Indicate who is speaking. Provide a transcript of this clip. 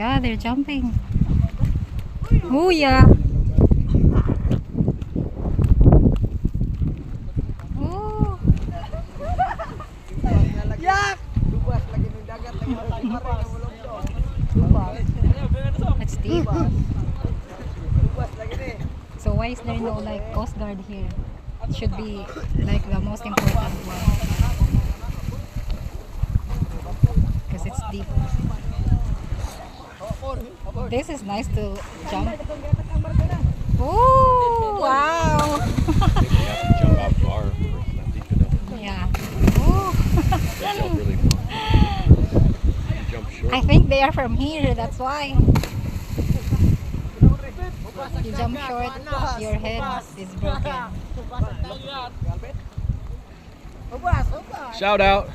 Speaker 1: Yeah, they're jumping. Oh yeah. Oh.
Speaker 2: Yak! Lubas lagi ng dagat lagi.
Speaker 1: It's deep.
Speaker 2: Lubas lagi ni.
Speaker 1: So why is there no like Coast Guard here? It should be like the most important one. Because it's deep. This is nice to jump. Oh wow!
Speaker 3: Jump out far. Not deep enough.
Speaker 1: Yeah. Oh.
Speaker 3: They jump really far. You jump short.
Speaker 1: I think they are from here. That's why. You jump short, your head is broken.
Speaker 3: Shout out.